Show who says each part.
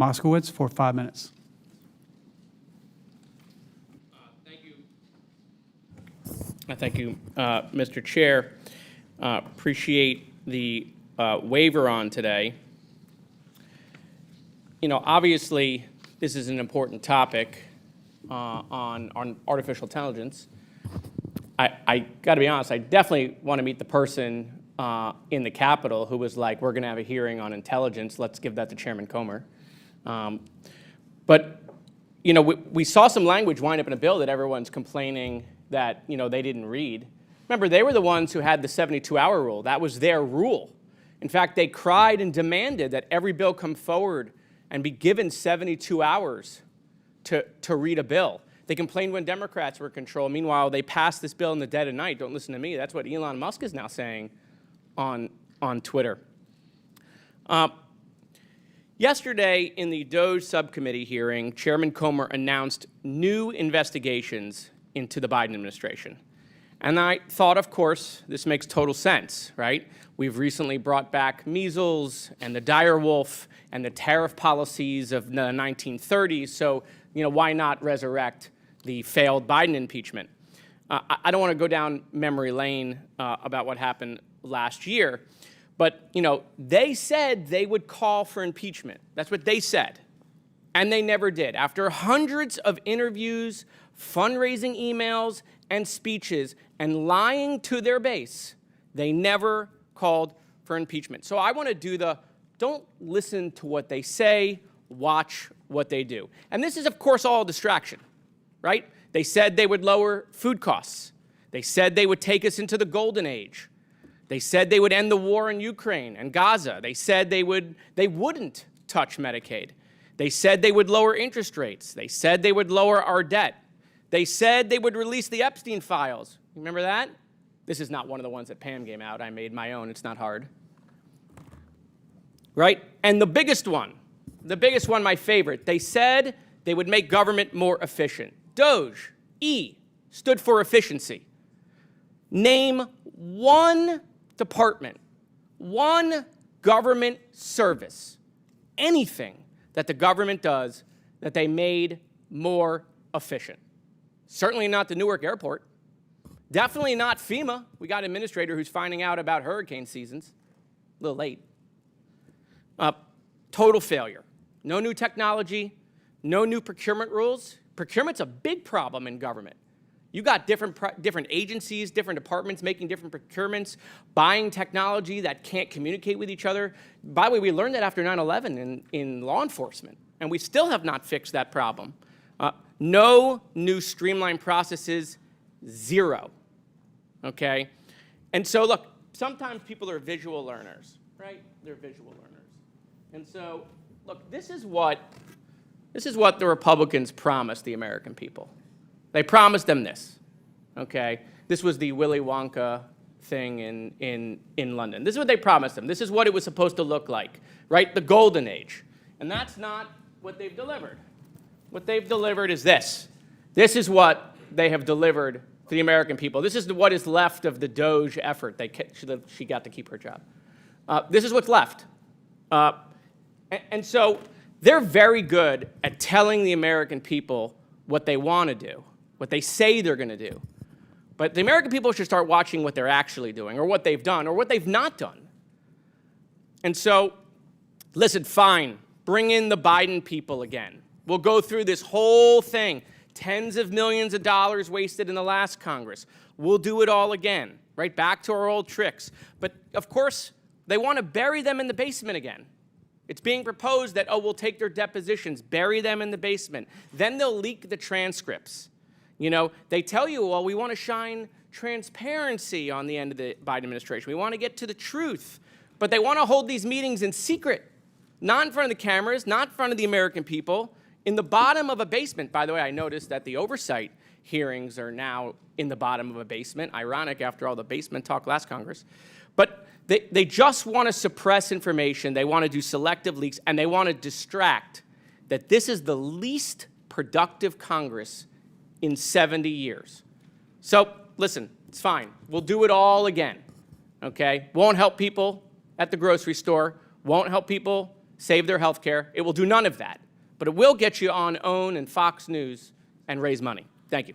Speaker 1: Moskowitz for 5 minutes.
Speaker 2: Thank you, Mr. Chair. Appreciate the waiver on today. You know, obviously, this is an important topic on artificial intelligence. I got to be honest, I definitely want to meet the person in the Capitol who was like, we're going to have a hearing on intelligence. Let's give that to Chairman Comer. But, you know, we saw some language wind up in a bill that everyone's complaining that, you know, they didn't read. Remember, they were the ones who had the 72-hour rule. That was their rule. In fact, they cried and demanded that every bill come forward and be given 72 hours to read a bill. They complained when Democrats were in control. Meanwhile, they passed this bill in the dead of night. Don't listen to me. That's what Elon Musk is now saying on Twitter. Yesterday, in the DOGE subcommittee hearing, Chairman Comer announced new investigations into the Biden administration. And I thought, of course, this makes total sense, right? We've recently brought back measles and the dire wolf and the tariff policies of the 1930s, so, you know, why not resurrect the failed Biden impeachment? I don't want to go down memory lane about what happened last year, but, you know, they said they would call for impeachment. That's what they said. And they never did. After hundreds of interviews, fundraising emails, and speeches, and lying to their base, they never called for impeachment. So I want to do don't listen to what they say, watch what they do. And this is, of course, all a distraction, right? They said they would lower food costs. They said they would take us into the golden age. They said they would end the war in Ukraine and Gaza. They said they wouldn't touch Medicaid. They said they would lower interest rates. They said they would lower our debt. They said they would release the Epstein files. Remember that? This is not one of the ones that Pam gave out. I made my own. It's not hard. Right? And the biggest one, my favorite, they said they would make government more efficient. DOGE, E, stood for efficiency. Name one department, one government service, anything that the government does that they made more efficient. Certainly not the Newark Airport. Definitely not FEMA. We got an administrator who's finding out about hurricane seasons. A little late. Total failure. No new technology, no new procurement rules. Procurement's a big problem in government. You got different agencies, different departments making different procurements, buying technology that can't communicate with each other. By the way, we learned that after 9/11 in law enforcement, and we still have not fixed that problem. No new streamlined processes, zero, okay? And so, look, sometimes people are visual learners, right? They're visual learners. And so, look, this is what the Republicans promised the American people. They promised them this, okay? This was the Willy Wonka thing in London. This is what they promised them. This is what it was supposed to look like, right? The golden age. And that's not what they've delivered. What they've delivered is this. This is what they have delivered to the American people. This is what is left of the DOGE effort. She got to keep her job. This is what's left. And so they're very good at telling the American people what they want to do, what they say they're going to do. But the American people should start watching what they're actually doing, or what they've done, or what they've not done. And so, listen, fine, bring in the Biden people again. We'll go through this whole thing. Tens of millions of dollars wasted in the last Congress. We'll do it all again, right? Back to our old tricks. But, of course, they want to bury them in the basement again. It's being proposed that, we'll take their depositions, bury them in the basement. Then they'll leak the transcripts. You know, they tell you, well, we want to shine transparency on the end of the Biden administration. We want to get to the truth. But they want to hold these meetings in secret, not in front of the cameras, not in front of the American people, in the bottom of a basement. By the way, I noticed that the Oversight hearings are now in the bottom of a basement. Ironic after all the basement talk last Congress. But they just want to suppress information. They want to do selective leaks, and they want to distract that this is the least productive Congress in 70 years. So, listen, it's fine. We'll do it all again, okay? Won't help people at the grocery store. Won't help people save their health care. It will do none of that. But it will get you on OWN and Fox News and raise money. Thank you.